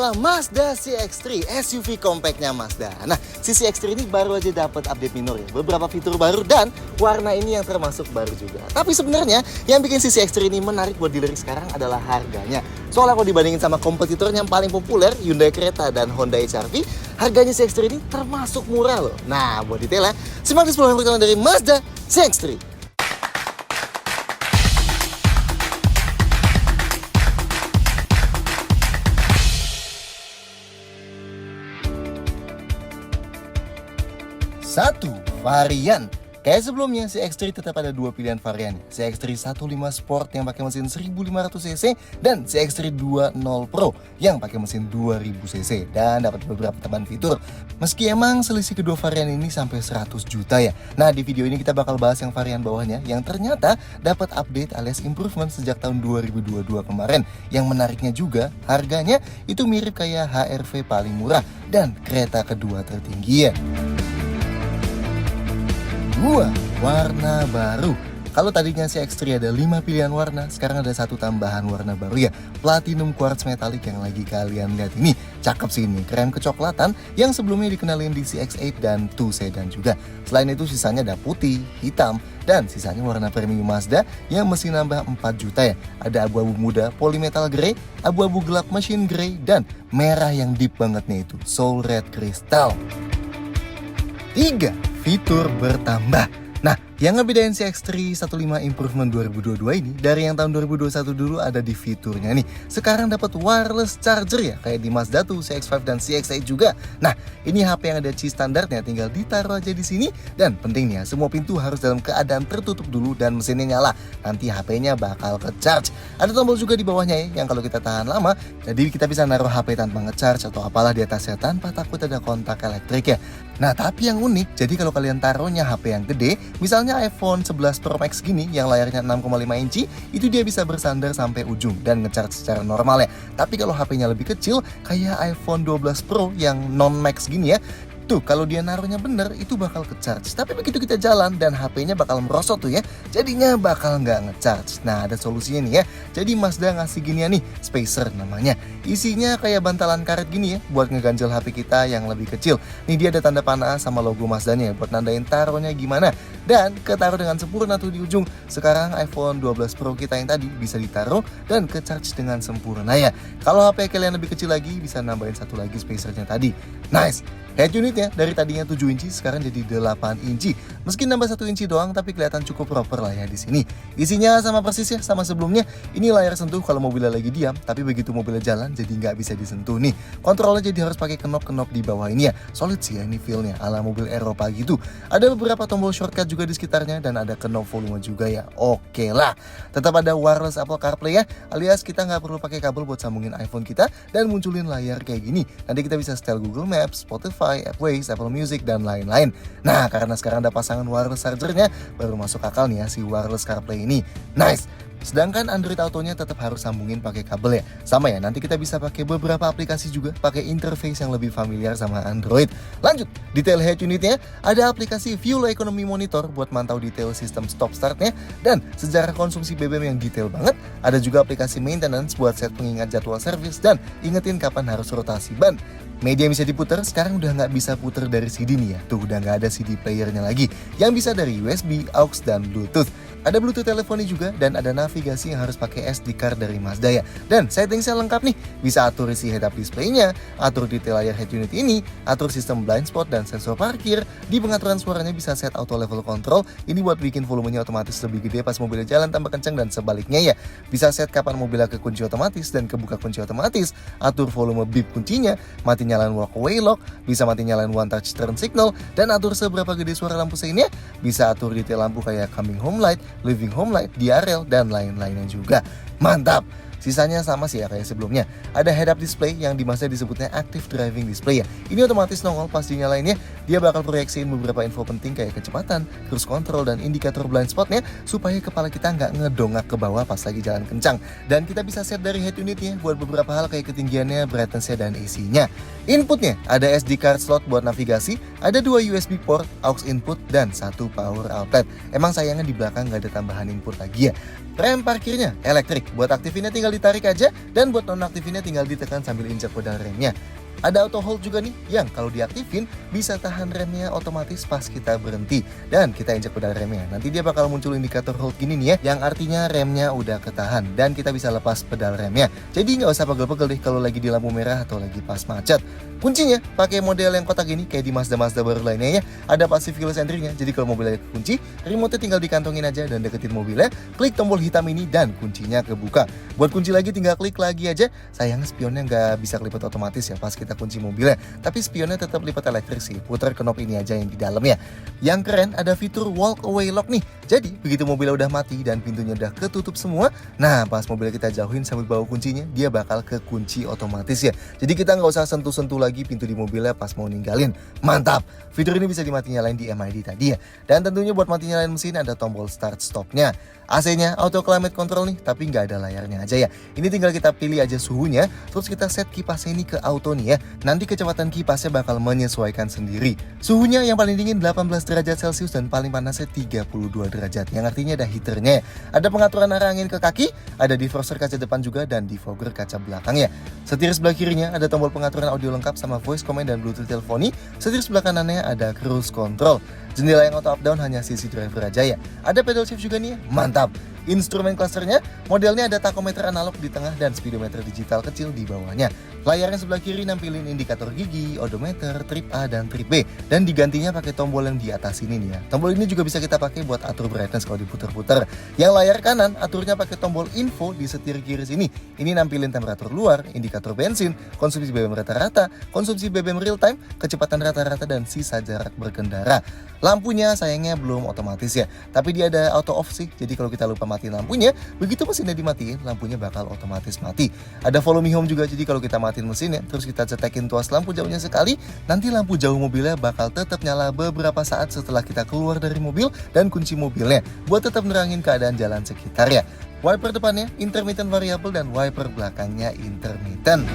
adalah Mazda CX-3, SUV compactnya Mazda. Nah, si CX-3 ini baru aja dapat update minor ya, beberapa fitur baru dan warna ini yang termasuk baru juga. Tapi sebenarnya yang bikin si CX-3 ini menarik buat dealer sekarang adalah harganya. Soalnya kalau dibandingin sama kompetitornya yang paling populer, Hyundai Creta dan Honda HR-V, harganya CX-3 ini termasuk murah loh. Nah, buat detailnya, simak di 10 pertama dari Mazda CX-3. Satu, varian. Kayak sebelumnya, CX-3 tetap ada dua pilihan varian. CX-3 15 Sport yang pakai mesin 1500cc dan CX-3 20 Pro yang pakai mesin 2000cc dan dapat beberapa tambahan fitur. Meski emang selisih kedua varian ini sampai 100 juta ya. Nah, di video ini kita bakal bahas yang varian bawahnya yang ternyata dapat update alias improvement sejak tahun 2022 kemarin. Yang menariknya juga, harganya itu mirip kayak HR-V paling murah dan kereta kedua tertinggi ya. 2. Warna baru. Kalau tadinya CX-3 ada 5 pilihan warna, sekarang ada satu tambahan warna baru ya, Platinum Quartz Metallic yang lagi kalian lihat ini. Cakep sih ini, krem kecoklatan yang sebelumnya dikenalin di CX-8 dan 2 Sedan juga. Selain itu sisanya ada putih, hitam, dan sisanya warna premium Mazda yang mesti nambah 4 juta ya. Ada abu-abu muda Polymetal Grey, abu-abu gelap Machine Grey, dan merah yang deep banget nih itu, Soul Red Crystal. 3. Fitur bertambah. Nah, yang ngebedain CX-3 15 Improvement 2022 ini dari yang tahun 2021 dulu ada di fiturnya nih. Sekarang dapat wireless charger ya, kayak di Mazda 2, CX-5 dan CX-8 juga. Nah, ini HP yang ada chip standarnya, tinggal ditaruh aja di sini. Dan penting nih ya, semua pintu harus dalam keadaan tertutup dulu dan mesinnya nyala. Nanti HP-nya bakal ke-charge. Ada tombol juga di bawahnya ya, yang kalau kita tahan lama, jadi kita bisa naruh HP tanpa nge-charge atau apalah di atasnya tanpa takut ada kontak elektrik ya. Nah, tapi yang unik, jadi kalau kalian taruhnya HP yang gede, misalnya iPhone 11 Pro Max gini yang layarnya 6,5 inci, itu dia bisa bersandar sampai ujung dan nge-charge secara normal ya. Tapi kalau HP-nya lebih kecil, kayak iPhone 12 Pro yang non-Max gini ya, tuh kalau dia naruhnya bener itu bakal ke-charge. Tapi begitu kita jalan dan HP-nya bakal merosot tuh ya, jadinya bakal nggak nge-charge. Nah, ada solusinya nih ya. Jadi Mazda ngasih ginian nih, spacer namanya. Isinya kayak bantalan karet gini ya, buat ngeganjel HP kita yang lebih kecil. Nih dia ada tanda panah sama logo Mazdanya buat nandain taruhnya gimana. Dan ketaruh dengan sempurna tuh di ujung. Sekarang iPhone 12 Pro kita yang tadi bisa ditaruh dan ke-charge dengan sempurna ya. Kalau HP kalian lebih kecil lagi, bisa nambahin satu lagi spacernya tadi. Nice! Head unitnya dari tadinya 7 inci sekarang jadi 8 inci. Meski nambah 1 inci doang tapi kelihatan cukup proper lah ya di sini. Isinya sama persis ya sama sebelumnya. Ini layar sentuh kalau mobilnya lagi diam, tapi begitu mobilnya jalan jadi nggak bisa disentuh nih. Kontrolnya jadi harus pakai knop-knop di bawah ini ya. Solid sih ya ini feel-nya ala mobil Eropa gitu. Ada beberapa tombol shortcut juga di sekitarnya dan ada knop volume juga ya. Oke lah. Tetap ada wireless Apple CarPlay ya, alias kita nggak perlu pakai kabel buat sambungin iPhone kita dan munculin layar kayak gini. Nanti kita bisa setel Google Maps, Spotify, Appways, Apple Music, dan lain-lain. Nah, karena sekarang ada pasangan wireless chargernya, baru masuk akal nih ya si wireless CarPlay ini. Nice! Sedangkan Android Autonya tetap harus sambungin pakai kabel ya. Sama ya, nanti kita bisa pakai beberapa aplikasi juga pakai interface yang lebih familiar sama Android. Lanjut, detail head unitnya, ada aplikasi Fuel Economy Monitor buat mantau detail sistem stop startnya dan sejarah konsumsi BBM yang detail banget. Ada juga aplikasi maintenance buat set pengingat jadwal servis dan ingetin kapan harus rotasi ban. Media yang bisa diputar sekarang udah nggak bisa puter dari CD nih ya. Tuh udah nggak ada CD playernya lagi. Yang bisa dari USB, AUX, dan Bluetooth. Ada Bluetooth teleponi juga dan ada navigasi yang harus pakai SD card dari Mazda ya. Dan settingsnya lengkap nih. Bisa atur isi head-up display-nya, atur detail layar head unit ini, atur sistem blind spot dan sensor parkir. Di pengaturan suaranya bisa set auto level control. Ini buat bikin volumenya otomatis lebih gede pas mobilnya jalan tambah kencang dan sebaliknya ya. Bisa set kapan mobilnya kekunci otomatis dan kebuka kunci otomatis. Atur volume beep kuncinya, mati nyalain walkaway lock, bisa mati nyalain one touch turn signal, dan atur seberapa gede suara lampu seinnya. Bisa atur detail lampu kayak coming home light, living home light, DRL, dan lain-lainnya juga. Mantap! Sisanya sama sih ya kayak sebelumnya. Ada head-up display yang di Mazda disebutnya active driving display ya. Ini otomatis nongol pas dinyalainnya. Dia bakal proyeksiin beberapa info penting kayak kecepatan, cruise control, dan indikator blind spotnya supaya kepala kita nggak ngedongak ke bawah pas lagi jalan kencang. Dan kita bisa set dari head unitnya buat beberapa hal kayak ketinggiannya, brightness-nya, dan AC-nya. Inputnya ada SD card slot buat navigasi, ada 2 USB port, aux input, dan 1 power outlet. Emang sayangnya di belakang nggak ada tambahan input lagi ya. Rem parkirnya elektrik, buat aktifinnya tinggal tinggal ditarik aja, dan buat nonaktifinnya tinggal ditekan sambil injak pedal remnya. Ada auto hold juga nih, yang kalau diaktifin bisa tahan remnya otomatis pas kita berhenti. Dan kita injak pedal remnya, nanti dia bakal muncul indikator hold gini nih ya, yang artinya remnya udah ketahan dan kita bisa lepas pedal remnya. Jadi nggak usah pegel-pegel deh kalau lagi di lampu merah atau lagi pas macet. Kuncinya pakai model yang kotak gini kayak di Mazda baru lainnya ya. Ada passive keyless entry-nya, jadi kalau mobilnya kekunci, remote-nya tinggal dikantongin aja dan deketin mobilnya, klik tombol hitam ini dan kuncinya kebuka. Buat kunci lagi tinggal klik lagi aja. Sayang spionnya nggak bisa kelipat otomatis ya pas kita kunci mobilnya, tapi spionnya tetap lipat elektrik sih, putar knob ini aja yang di dalamnya. Yang keren ada fitur walk away lock nih, jadi begitu mobilnya udah mati dan pintunya udah ketutup semua, nah pas mobilnya kita jauhin sambil bawa kuncinya, dia bakal kekunci otomatis ya. Jadi kita nggak usah sentuh-sentuh lagi pintu di mobilnya pas mau ninggalin. Mantap, fitur ini bisa dimati nyalain di MID tadi ya. Dan tentunya buat mati nyalain mesin ada tombol start stopnya. AC-nya auto climate control nih, tapi nggak ada layarnya aja ya. Ini tinggal kita pilih aja suhunya, terus kita set kipasnya ini ke auto nih ya. Nanti kecepatan kipasnya bakal menyesuaikan sendiri. Suhunya yang paling dingin 18 derajat Celcius dan paling panasnya 32 derajat. Yang artinya ada heaternya ya. Ada pengaturan arah angin ke kaki, ada defroster kaca depan juga dan defogger kaca belakang ya. Setir sebelah kirinya ada tombol pengaturan audio lengkap sama voice command dan Bluetooth teleponi. Setir sebelah kanannya ada cruise control. Jendela yang auto up down hanya sisi driver aja ya. Ada pedal shift juga nih, mantap. Instrumen clusternya, modelnya ada tachometer analog di tengah dan speedometer digital kecil di bawahnya. Layarnya sebelah kiri nampilin indikator gigi, odometer, trip A dan trip B. Dan digantinya pakai tombol yang di atas ini nih ya. Tombol ini juga bisa kita pakai buat atur brightness kalau diputer-puter. Yang layar kanan aturnya pakai tombol info di setir kiri sini. Ini nampilin temperatur luar, indikator bensin, konsumsi BBM rata-rata, konsumsi BBM real time, kecepatan rata-rata dan sisa jarak berkendara. Lampunya sayangnya belum otomatis ya, tapi dia ada auto off sih. Jadi kalau kita lupa matiin lampunya, begitu mesinnya dimatiin, lampunya bakal otomatis mati. Ada volume home juga, jadi kalau kita matiin mesinnya, terus kita cetekin tuas lampu jauhnya sekali, nanti lampu jauh mobilnya bakal tetap nyala beberapa saat setelah kita keluar dari mobil dan kunci mobilnya, buat tetap nerangin keadaan jalan sekitar ya. Wiper depannya intermittent variable dan wiper belakangnya intermittent.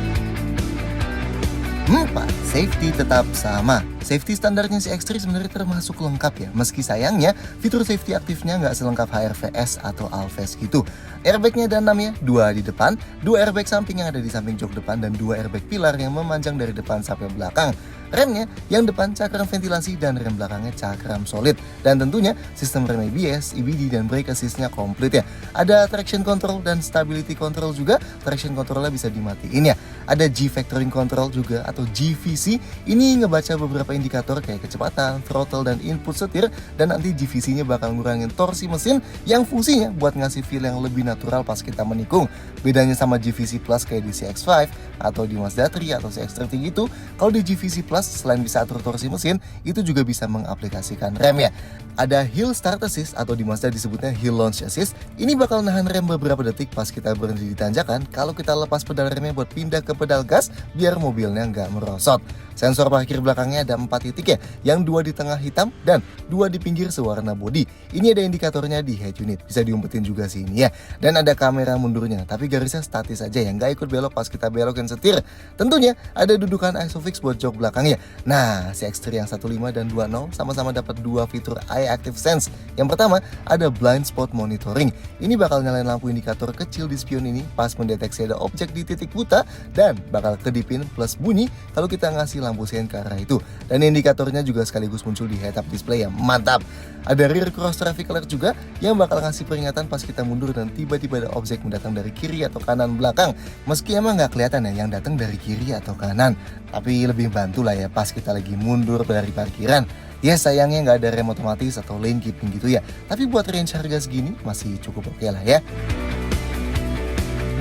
4. Safety tetap sama. Safety standarnya si X3 sebenarnya termasuk lengkap ya. Meski sayangnya fitur safety aktifnya nggak selengkap HRVS atau Alves gitu. Airbagnya ada 6 ya, 2 di depan, 2 airbag samping yang ada di samping jok depan dan 2 airbag pilar yang memanjang dari depan sampai belakang. Remnya yang depan cakram ventilasi dan rem belakangnya cakram solid. Dan tentunya sistem rem ABS, EBD dan brake assist-nya komplit ya. Ada traction control dan stability control juga. Traction controlnya bisa dimatiin ya. Ada G-Factoring Control juga atau GVC. Ini ngebaca beberapa indikator kayak kecepatan, throttle, dan input setir. Dan nanti GVC-nya bakal ngurangin torsi mesin yang fungsinya buat ngasih feel yang lebih natural pas kita menikung. Bedanya sama GVC Plus kayak di CX-5 atau di Mazda 3 atau CX-30 gitu, kalau di GVC Plus selain bisa atur torsi mesin, itu juga bisa mengaplikasikan rem ya. Ada Hill Start Assist atau di Mazda disebutnya Hill Launch Assist. Ini bakal nahan rem beberapa detik pas kita berhenti di tanjakan kalau kita lepas pedal remnya buat pindah ke pedal gas biar mobilnya nggak merosot. Sensor parkir belakangnya ada 4 titik ya, yang 2 di tengah hitam dan 2 di pinggir sewarna bodi. Ini ada indikatornya di head unit, bisa diumpetin juga sih ini ya. Dan ada kamera mundurnya, tapi garisnya statis aja ya, nggak ikut belok pas kita belokin setir. Tentunya ada dudukan ISOFIX buat jok belakangnya. Nah, si X3 yang 15 dan 20 sama-sama dapat 2 fitur Eye Active Sense. Yang pertama, ada blind spot monitoring. Ini bakal nyalain lampu indikator kecil di spion ini pas mendeteksi ada objek di titik buta dan bakal kedipin plus bunyi kalau kita ngasih lampu sen ke arah itu. Dan indikatornya juga sekaligus muncul di head-up display ya, mantap. Ada rear cross traffic alert juga yang bakal ngasih peringatan pas kita mundur dan tiba-tiba ada objek mendatang dari kiri atau kanan belakang. Meski emang nggak kelihatan ya yang datang dari kiri atau kanan, tapi lebih bantu lah ya pas kita lagi mundur dari parkiran. Ya sayangnya nggak ada rem otomatis atau lane keeping gitu ya, tapi buat range harga segini masih cukup oke lah ya.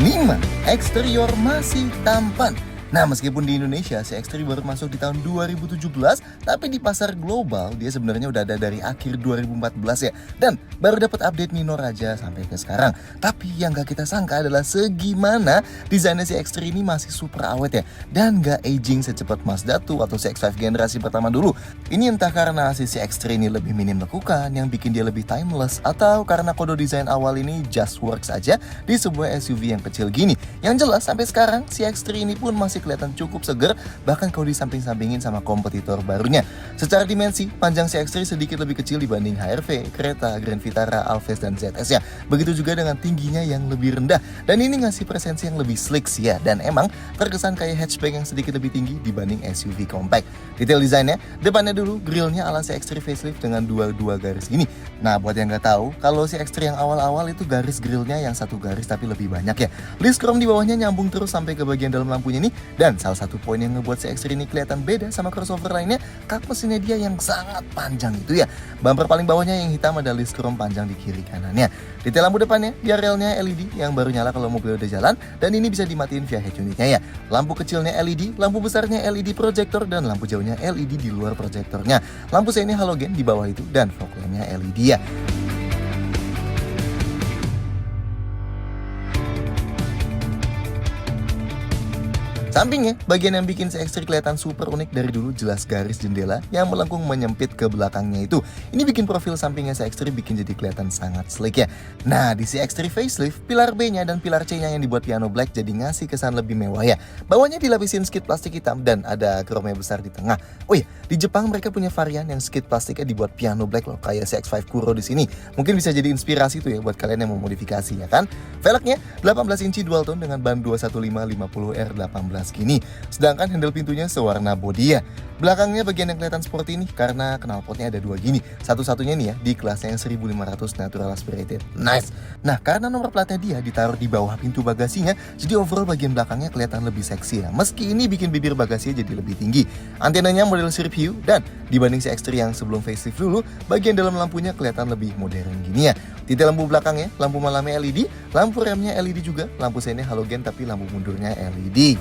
5. Eksterior masih tampan. Nah, meskipun di Indonesia si X3 baru masuk di tahun 2017, tapi di pasar global dia sebenarnya udah ada dari akhir 2014 ya. Dan baru dapat update minor aja sampai ke sekarang. Tapi yang gak kita sangka adalah segimana desainnya si X3 ini masih super awet ya. Dan gak aging secepat Mazda 2 atau CX-5 generasi pertama dulu. Ini entah karena si X3 ini lebih minim lekukan yang bikin dia lebih timeless, atau karena kode desain awal ini just works aja di sebuah SUV yang kecil gini. Yang jelas sampai sekarang si X3 ini pun masih masih kelihatan cukup seger, bahkan kalau disamping-sampingin sama kompetitor barunya. Secara dimensi, panjang CX-3 sedikit lebih kecil dibanding HR-V, Creta, Grand Vitara, Alphard, dan ZS ya. Begitu juga dengan tingginya yang lebih rendah, dan ini ngasih presensi yang lebih sleek sih ya, dan emang terkesan kayak hatchback yang sedikit lebih tinggi dibanding SUV compact. Detail desainnya, depannya dulu grillnya ala CX-3 facelift dengan dua garis gini. Nah, buat yang nggak tahu, kalau CX-3 yang awal-awal itu garis grillnya yang satu garis tapi lebih banyak ya. List chrome di bawahnya nyambung terus sampai ke bagian dalam lampunya nih, dan salah satu poin yang ngebuat CX-3 ini kelihatan beda sama crossover lainnya, kap mesinnya dia yang sangat panjang itu ya. Bumper paling bawahnya yang hitam ada list chrome panjang di kiri kanannya. Detail lampu depannya, dia relnya LED yang baru nyala kalau mobil udah jalan, dan ini bisa dimatiin via head unitnya ya. Lampu kecilnya LED, lampu besarnya LED projector, dan lampu jauhnya LED di luar proyektornya. Lampu seinnya halogen di bawah itu, dan fog lampnya LED ya. Sampingnya, bagian yang bikin CX-3 kelihatan super unik dari dulu jelas garis jendela yang melengkung menyempit ke belakangnya itu. Ini bikin profil sampingnya CX-3 bikin jadi kelihatan sangat sleek ya. Nah, di CX-3 facelift, pilar B-nya dan pilar C-nya yang dibuat piano black jadi ngasih kesan lebih mewah ya. Bawahnya dilapisin skid plastik hitam dan ada chrome besar di tengah. Oh iya, di Jepang mereka punya varian yang skid plastiknya dibuat piano black loh, kayak CX-5 Kuro di sini. Mungkin bisa jadi inspirasi tuh ya buat kalian yang mau modifikasi ya kan. Velgnya 18 inci dual tone dengan ban 21550R18 gini. Sedangkan handle pintunya sewarna body ya. Belakangnya bagian yang kelihatan sporty nih karena knalpotnya ada dua gini. Satu-satunya nih ya di kelasnya yang 1500 natural aspirated. Nice. Nah, karena nomor platnya dia ditaruh di bawah pintu bagasinya, jadi overall bagian belakangnya kelihatan lebih seksi ya. Meski ini bikin bibir bagasinya jadi lebih tinggi. Antenanya model Sirip Hue dan dibanding CX-3 yang sebelum facelift dulu, bagian dalam lampunya kelihatan lebih modern gini ya. Detail lampu belakangnya, lampu malamnya LED, lampu remnya LED juga, lampu seinnya halogen tapi lampu mundurnya LED.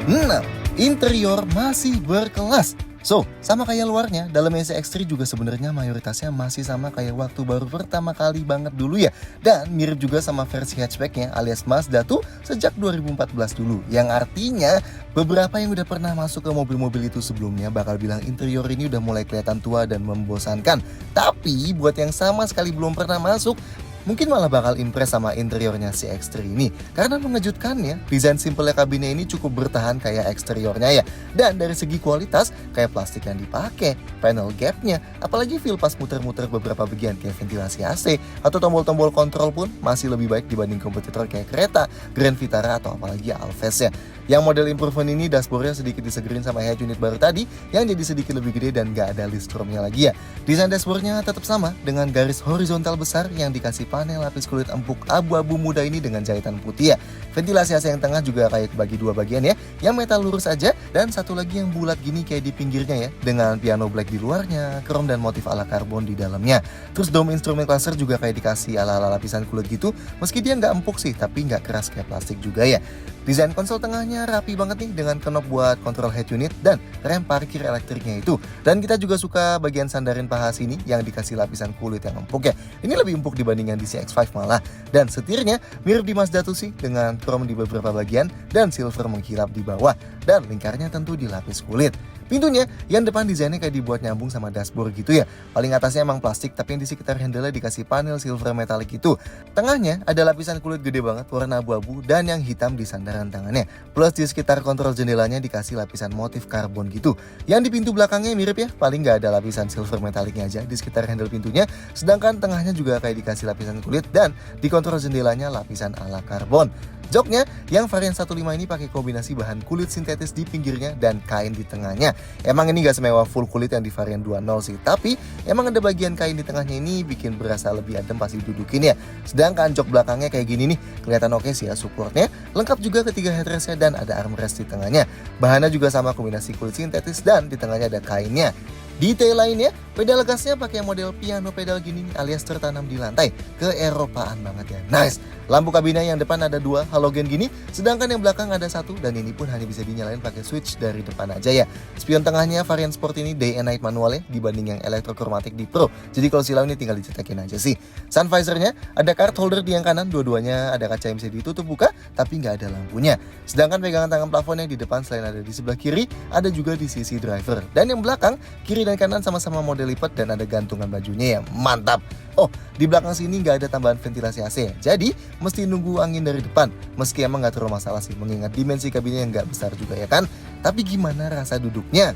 Nah, interior masih berkelas. So, sama kayak luarnya, dalamnya CX-3 juga sebenarnya mayoritasnya masih sama kayak waktu baru pertama kali banget dulu ya. Dan mirip juga sama versi hatchbacknya alias Mazda tuh sejak 2014 dulu. Yang artinya, beberapa yang udah pernah masuk ke mobil-mobil itu sebelumnya bakal bilang interior ini udah mulai kelihatan tua dan membosankan. Tapi, buat yang sama sekali belum pernah masuk, mungkin malah bakal impress sama interiornya si X3 ini. Karena mengejutkannya, desain simpelnya kabinnya ini cukup bertahan kayak eksteriornya ya. Dan dari segi kualitas, kayak plastik yang dipakai, panel gapnya, apalagi feel pas muter-muter beberapa bagian kayak ventilasi AC, atau tombol-tombol kontrol pun masih lebih baik dibanding kompetitor kayak Creta, Grand Vitara, atau apalagi Alphard ya. Yang model improvement ini dashboardnya sedikit disegerin sama head unit baru tadi, yang jadi sedikit lebih gede dan gak ada list chrome-nya lagi ya. Desain dashboardnya tetap sama, dengan garis horizontal besar yang dikasih panel lapis kulit empuk abu-abu muda ini dengan jahitan putih ya. Ventilasi AC yang tengah juga kayak bagi dua bagian ya, yang metal lurus aja, dan satu lagi yang bulat gini kayak di pinggirnya ya, dengan piano black di luarnya, chrome dan motif ala karbon di dalamnya. Terus dome instrument cluster juga kayak dikasih ala-ala lapisan kulit gitu, meski dia nggak empuk sih, tapi nggak keras kayak plastik juga ya. Desain konsol tengahnya rapi banget nih dengan knob buat kontrol head unit dan rem parkir elektriknya itu. Dan kita juga suka bagian sandarin paha sini yang dikasih lapisan kulit yang empuk ya. Ini lebih empuk dibandingkan di CX-5 malah. Dan setirnya mirip di Mazda tuh sih dengan chrome di beberapa bagian dan silver mengkilap di bawah. Dan lingkarnya tentu dilapis kulit. Pintunya yang depan desainnya kayak dibuat nyambung sama dashboard gitu ya. Paling atasnya emang plastik tapi yang di sekitar handle dikasih panel silver metalik itu. Tengahnya ada lapisan kulit gede banget warna abu-abu dan yang hitam di sandaran tangannya. Plus di sekitar kontrol jendelanya dikasih lapisan motif karbon gitu. Yang di pintu belakangnya mirip ya, paling nggak ada lapisan silver metaliknya aja di sekitar handle pintunya. Sedangkan tengahnya juga kayak dikasih lapisan kulit dan di kontrol jendelanya lapisan ala karbon. Joknya yang varian 15 ini pakai kombinasi bahan kulit sintetis di pinggirnya dan kain di tengahnya. Emang ini gak semewah full kulit yang di varian 20 sih, tapi emang ada bagian kain di tengahnya ini bikin berasa lebih adem pas didudukin ya. Sedangkan jok belakangnya kayak gini nih, kelihatan oke sih ya supportnya. Lengkap juga ketiga headrestnya dan ada armrest di tengahnya. Bahannya juga sama kombinasi kulit sintetis dan di tengahnya ada kainnya. Detail lainnya, pedal gasnya pakai model piano pedal gini alias tertanam di lantai. Keeropaan banget ya. Nice. Lampu kabinnya yang depan ada 2 halogen gini, sedangkan yang belakang ada 1 dan ini pun hanya bisa dinyalain pakai switch dari depan aja ya. Spion tengahnya varian sport ini day and night manual ya dibanding yang elektrokromatik di Pro. Jadi kalau silau ini tinggal dicetekin aja sih. Sun visornya ada card holder di yang kanan, dua-duanya ada kaca yang bisa ditutup buka tapi nggak ada lampunya. Sedangkan pegangan tangan plafon yang di depan selain ada di sebelah kiri, ada juga di sisi driver. Dan yang belakang, kiri dan kanan sama-sama model lipat dan ada gantungan bajunya ya. Mantap. Oh, di belakang sini nggak ada tambahan ventilasi AC ya. Jadi, mesti nunggu angin dari depan. Meski emang nggak terlalu masalah sih, mengingat dimensi kabinnya yang nggak besar juga ya kan. Tapi gimana rasa duduknya?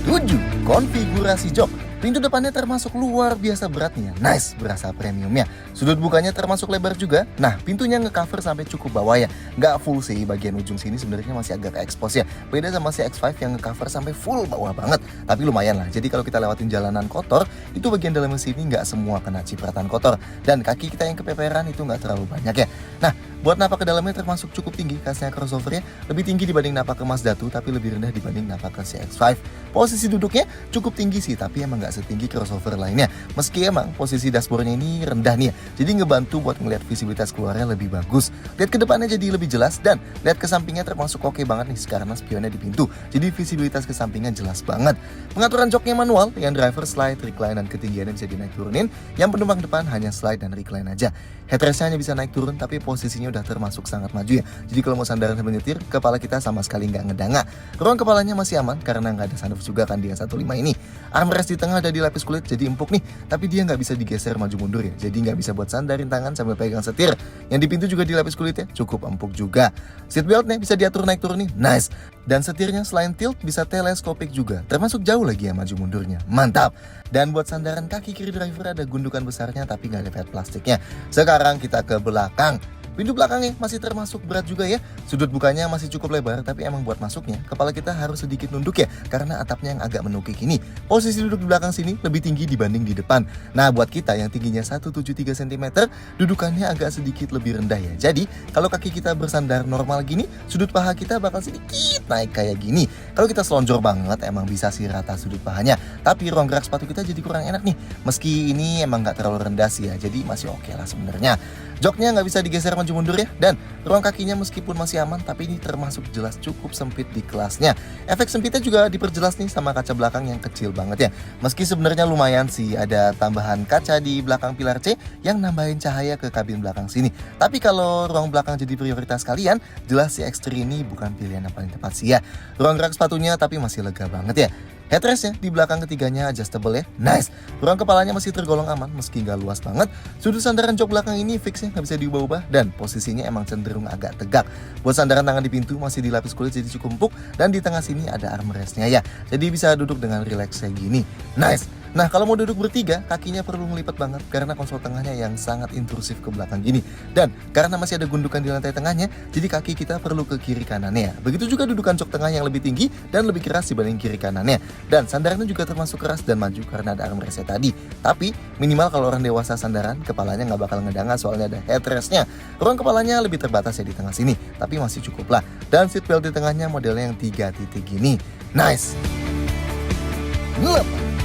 7. Konfigurasi jok. Pintu depannya termasuk luar biasa beratnya. Nice, berasa premiumnya. Sudut bukanya termasuk lebar juga. Nah, pintunya ngecover sampai cukup bawah ya. Nggak full sih, bagian ujung sini sebenarnya masih agak expose ya. Beda sama si X5 yang ngecover sampai full bawah banget. Tapi lumayan lah, jadi kalau kita lewatin jalanan kotor, itu bagian dalam sini nggak semua kena cipratan kotor. Dan kaki kita yang kepeperan itu nggak terlalu banyak ya. Nah, buat napak ke dalamnya termasuk cukup tinggi, kasnya crossovernya lebih tinggi dibanding napak ke Mazda 2 tapi lebih rendah dibanding napak ke CX-5. Posisi duduknya cukup tinggi sih, tapi emang nggak setinggi crossover lainnya. Meski emang posisi dashboardnya ini rendah nih ya, jadi ngebantu buat ngeliat visibilitas keluarnya lebih bagus. Lihat ke depannya jadi lebih jelas dan lihat ke sampingnya termasuk oke banget nih karena spionnya di pintu. Jadi visibilitas ke sampingnya jelas banget. Pengaturan joknya manual, yang driver slide, recline dan ketinggiannya bisa dinaik turunin. Yang penumpang depan hanya slide dan recline aja. Headrestnya hanya bisa naik turun tapi posisinya udah termasuk sangat maju ya. Jadi kalau mau sandaran sambil nyetir, kepala kita sama sekali nggak ngedanga. Ruang kepalanya masih aman karena nggak ada sunroof juga kan di yang 15 ini. Armrest di tengah ada dilapis kulit jadi empuk nih, tapi dia nggak bisa digeser maju mundur ya. Jadi nggak bisa buat sandarin tangan sambil pegang setir. Yang di pintu juga dilapis kulitnya cukup empuk juga. Seatbeltnya bisa diatur naik turun nih, nice. Dan setirnya selain tilt bisa teleskopik juga, termasuk jauh lagi ya maju mundurnya. Mantap. Dan buat sandaran kaki kiri driver ada gundukan besarnya tapi nggak ada pad plastiknya. Sekarang kita ke belakang. Pintu belakangnya masih termasuk berat juga ya. Sudut bukanya masih cukup lebar, tapi emang buat masuknya kepala kita harus sedikit nunduk ya, karena atapnya yang agak menukik ini. Posisi duduk di belakang sini lebih tinggi dibanding di depan. Nah, buat kita yang tingginya 173 cm, dudukannya agak sedikit lebih rendah ya. Jadi, kalau kaki kita bersandar normal gini, sudut paha kita bakal sedikit naik kayak gini. Kalau kita selonjor banget, emang bisa sih rata sudut pahanya. Tapi ruang gerak sepatu kita jadi kurang enak nih. Meski ini emang nggak terlalu rendah sih ya, jadi masih oke lah sebenarnya. Joknya nggak bisa digeser maju mundur ya, dan ruang kakinya meskipun masih aman, tapi ini termasuk jelas cukup sempit di kelasnya. Efek sempitnya juga diperjelas nih sama kaca belakang yang kecil banget ya. Meski sebenarnya lumayan sih, ada tambahan kaca di belakang pilar C yang nambahin cahaya ke kabin belakang sini. Tapi kalau ruang belakang jadi prioritas kalian, jelas si X3 ini bukan pilihan yang paling tepat sih ya. Ruang gerak sepatunya tapi masih lega banget ya. Headrestnya di belakang ketiganya adjustable ya, nice. Ruang kepalanya masih tergolong aman meski nggak luas banget. Sudut sandaran jok belakang ini fixnya nggak bisa diubah-ubah dan posisinya emang cenderung agak tegak. Buat sandaran tangan di pintu masih dilapis kulit jadi cukup empuk dan di tengah sini ada armrestnya ya. Jadi bisa duduk dengan relax kayak gini, nice. Nah, kalau mau duduk bertiga, kakinya perlu ngelipat banget karena konsol tengahnya yang sangat intrusif ke belakang gini. Dan karena masih ada gundukan di lantai tengahnya, jadi kaki kita perlu ke kiri kanannya. Begitu juga dudukan jok tengah yang lebih tinggi dan lebih keras dibanding kiri kanannya. Dan sandarannya juga termasuk keras dan maju karena ada armrestnya tadi. Tapi minimal kalau orang dewasa sandaran, kepalanya nggak bakal ngedanga soalnya ada headrestnya. Ruang kepalanya lebih terbatas ya di tengah sini, tapi masih cukup lah. Dan seatbelt di tengahnya modelnya yang 3 titik gini, nice.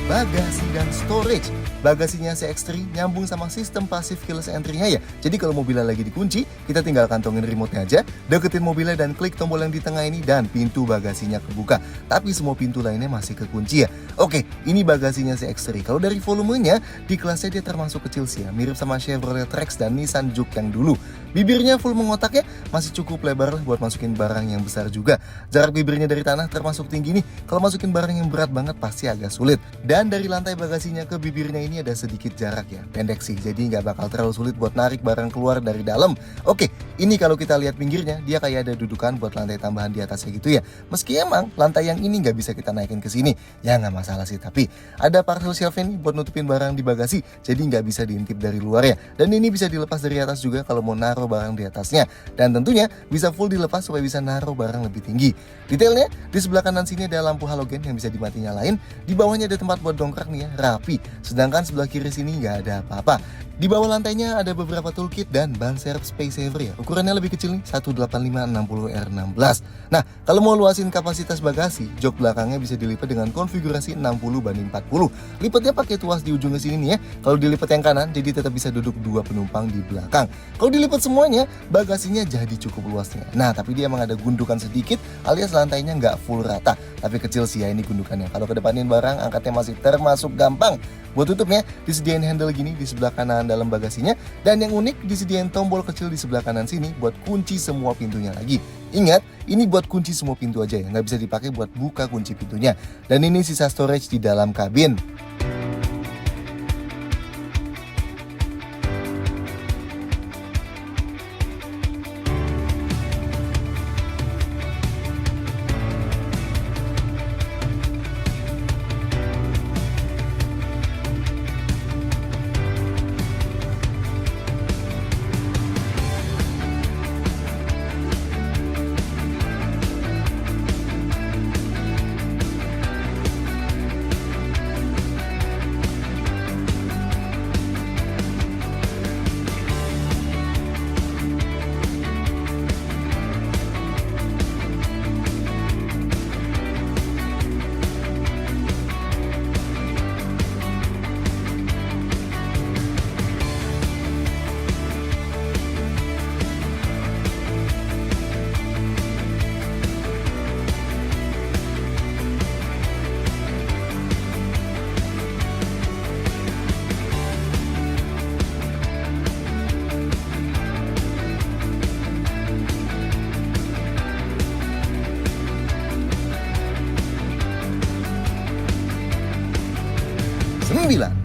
Bagasi dan storage. Bagasinya CX-3 nyambung sama sistem passive keyless entry-nya ya. Jadi kalau mobilnya lagi dikunci, kita tinggal kantongin remote-nya aja, deketin mobilnya dan klik tombol yang di tengah ini dan pintu bagasinya kebuka. Tapi semua pintu lainnya masih kekunci ya. Oke, ini bagasinya CX-3. Kalau dari volumenya, di kelasnya dia termasuk kecil sih ya, mirip sama Chevrolet Trax dan Nissan Juke yang dulu. Bibirnya full mengotak ya, masih cukup lebar lah buat masukin barang yang besar juga. Jarak bibirnya dari tanah termasuk tinggi nih. Kalau masukin barang yang berat banget pasti agak sulit. Dan dari lantai bagasinya ke bibirnya ini ada sedikit jarak ya, pendek sih, jadi nggak bakal terlalu sulit buat narik barang keluar dari dalam. Oke, ini kalau kita lihat pinggirnya, dia kayak ada dudukan buat lantai tambahan di atasnya gitu ya. Meski emang lantai yang ini nggak bisa kita naikin ke sini, ya nggak masalah sih. Tapi ada parcel shelf ini buat nutupin barang di bagasi, jadi nggak bisa diintip dari luar ya. Dan ini bisa dilepas dari atas juga kalau mau naruh barang di atasnya. Dan tentunya bisa full dilepas supaya bisa naruh barang lebih tinggi. Detailnya, di sebelah kanan sini ada lampu halogen yang bisa dimati nyalain. Di bawahnya ada tempat buat dongkrak nih ya, rapi. Sedangkan sebelah kiri sini nggak ada apa-apa. Di bawah lantainya ada beberapa toolkit dan ban serep space saver ya. Ukurannya lebih kecil nih, 185/60R16. Nah, kalau mau luasin kapasitas bagasi, jok belakangnya bisa dilipat dengan konfigurasi 60/40. Lipatnya pakai tuas di ujung sini nih ya. Kalau dilipat yang kanan, jadi tetap bisa duduk 2 penumpang di belakang. Kalau dilipat semuanya, bagasinya jadi cukup luasnya. Nah, tapi dia emang ada gundukan sedikit alias lantainya nggak full rata. Tapi kecil sih ya ini gundukannya. Kalau kedepanin barang, angkatnya masih termasuk gampang. Buat tutupnya, disediain handle gini di sebelah kanan dalam bagasinya. Dan yang unik, disediain tombol kecil di sebelah kanan sini buat kunci semua pintunya lagi. Ingat, ini buat kunci semua pintu aja ya, nggak bisa dipakai buat buka kunci pintunya. Dan ini sisa storage di dalam kabin.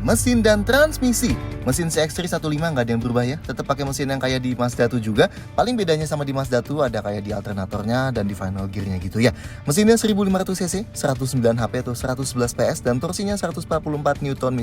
Mesin dan transmisi. Mesin CX-3 15 nggak ada yang berubah ya, tetap pakai mesin yang kayak di Mazda 2 juga. Paling bedanya sama di Mazda 2 ada kayak di alternatornya dan di final gearnya gitu ya. Mesinnya 1500 cc, 109 HP atau 111 PS dan torsinya 144 Nm.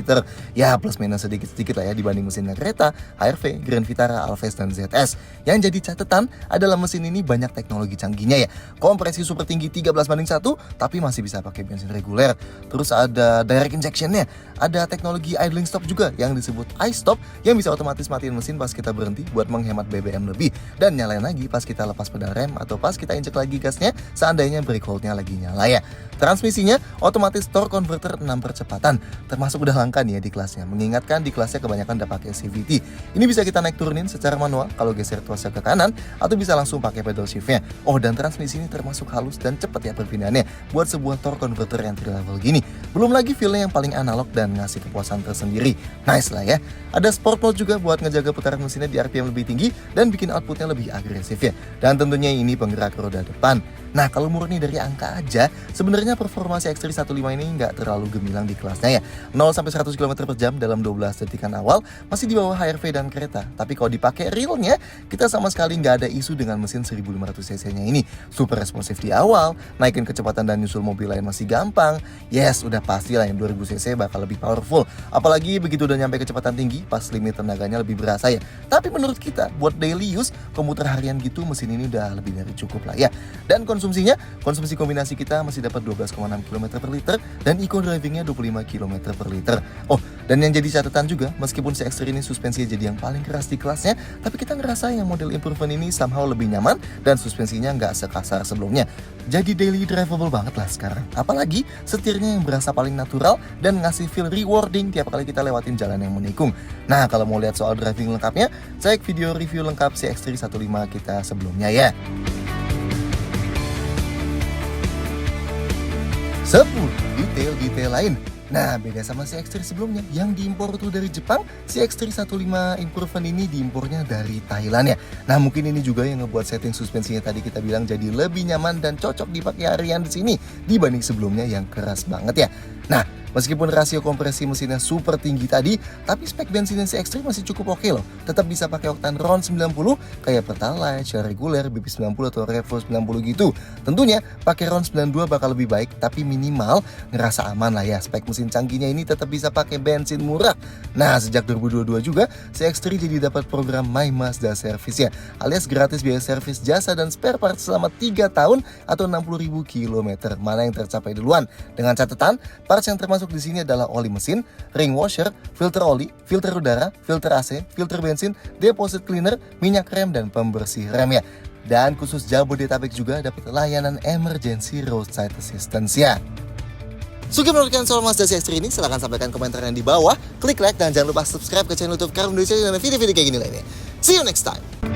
Ya plus minus sedikit-sedikit lah ya dibanding mesinnya kereta, HR-V, Grand Vitara, Alphest dan ZS. Yang jadi catatan adalah mesin ini banyak teknologi canggihnya ya. Kompresi super tinggi 13:1 tapi masih bisa pakai bensin reguler. Terus ada direct injectionnya, ada teknologi idling stop juga yang disebut iStop yang bisa otomatis matiin mesin pas kita berhenti buat menghemat BBM lebih dan nyalain lagi pas kita lepas pedal rem atau pas kita injek lagi gasnya seandainya brake hold-nya lagi nyala ya. Transmisinya otomatis torque converter 6 percepatan, termasuk udah langka nih ya di kelasnya. Mengingatkan di kelasnya kebanyakan udah pakai CVT. Ini bisa kita naik turunin secara manual kalau geser tuasnya ke kanan atau bisa langsung pakai pedal shiftnya. Oh dan transmisi ini termasuk halus dan cepet ya perpindahannya buat sebuah torque converter entry level gini. Belum lagi feel-nya yang paling analog dan ngasih kepuasan tersendiri. Nice lah ya. Ada sport mode juga buat ngejaga putaran mesinnya di RPM lebih tinggi dan bikin outputnya lebih agresif ya. Dan tentunya ini penggerak roda depan. Nah kalau murni dari angka aja, sebenarnya performa CX-3 15 ini nggak terlalu gemilang di kelasnya ya. 0-100 km per jam dalam 12 detikan awal masih di bawah HR-V dan kereta. Tapi kalau dipakai realnya, kita sama sekali nggak ada isu dengan mesin 1500 cc-nya ini. Super responsif di awal, naikin kecepatan dan nyusul mobil lain masih gampang. Yes, udah pasti lah yang 2000 cc bakal lebih powerful. Apalagi begitu udah nyampe kecepatan tinggi, pas limit tenaganya lebih berasa ya. Tapi menurut kita, buat daily use, komuter harian gitu, mesin ini udah lebih dari cukup lah ya. Dan konsumsi kombinasi kita masih dapat 12,6 km per liter dan eco drivingnya 25 km per liter. Oh, dan yang jadi catatan juga, meskipun CX-3 ini suspensinya jadi yang paling keras di kelasnya, tapi kita ngerasa yang model improvement ini somehow lebih nyaman dan suspensinya nggak sekasar sebelumnya. Jadi daily drivable banget lah sekarang. Apalagi setirnya yang berasa paling natural dan ngasih feel rewarding tiap kali kita lewatin jalan yang menikung. Nah, kalau mau lihat soal driving lengkapnya, cek video review lengkap CX-3 15 kita sebelumnya ya. 10 detail-detail lain. Nah, beda sama CX-3 sebelumnya yang diimpor tuh dari Jepang, CX-3 15 improvement ini diimpornya dari Thailand ya. Nah, mungkin ini juga yang ngebuat setting suspensinya tadi kita bilang jadi lebih nyaman dan cocok dipakai harian di sini dibanding sebelumnya yang keras banget ya. Nah, meskipun rasio kompresi mesinnya super tinggi tadi, tapi spek bensinnya CX-3 masih cukup oke loh. Tetap bisa pakai oktan RON 90 kayak Pertalite, Shell reguler, BP90 atau Revo 90 gitu. Tentunya pakai RON 92 bakal lebih baik, tapi minimal ngerasa aman lah ya. Spek mesin canggihnya ini tetap bisa pakai bensin murah. Nah, sejak 2022 juga CX-3 jadi dapat program My Mazda Service ya, alias gratis biaya servis jasa dan spare part selama 3 tahun atau 60.000 km. Mana yang tercapai duluan? Dengan catatan, parts yang termasuk termasuk di sini adalah oli mesin, ring washer, filter oli, filter udara, filter AC, filter bensin, deposit cleaner, minyak rem, dan pembersih rem ya. Dan khusus Jabodetabek juga dapat layanan emergency roadside assistance ya. Suka menurut kalian soal Mazda CX-3 ini? Silahkan sampaikan komentar yang di bawah, klik like, dan jangan lupa subscribe ke channel YouTube Car Indonesia dan video-video kayak gini lainnya. See you next time!